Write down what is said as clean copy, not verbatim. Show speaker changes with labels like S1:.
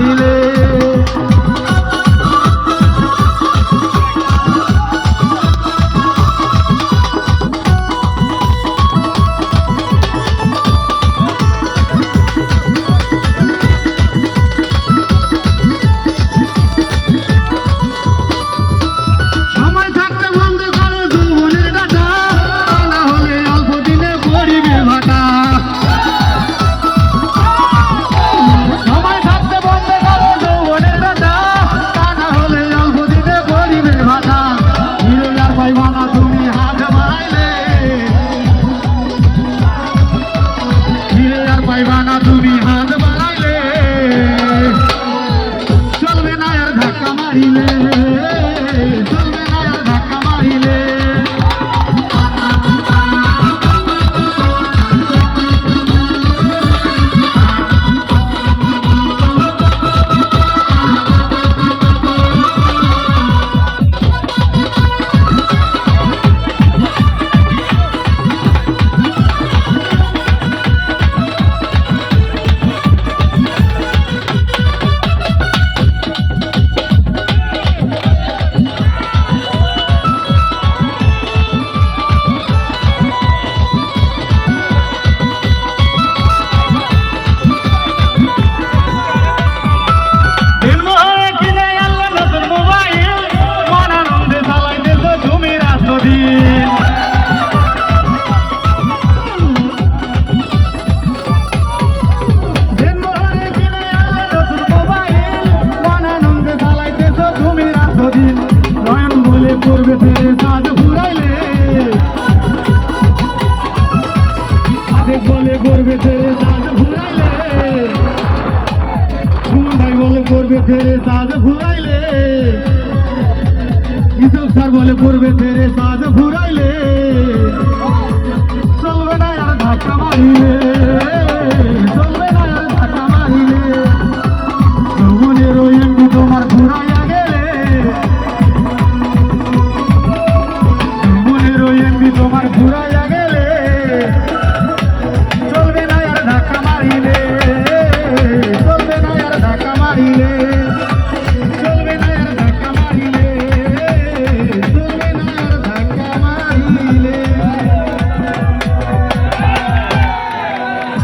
S1: মারিলে তুমি হাত বাড়াইলে চলবে না আর ধাক্কা মারিলে চলবে না আর ধাক্কা মারিলে নয়ন বলে করবে ফেরে সাজ ঘুরাইলে আবেগ বলে করবে ফেরে সাজ ঘুরাইলে সুমন ভাই বলে করবে ফেরে সাজ ঘুরাইলে ইসব স্যার বলে করবে ফেরে সাজ ঘুরাইলে চলবে না আর ধাক্কা মারিলে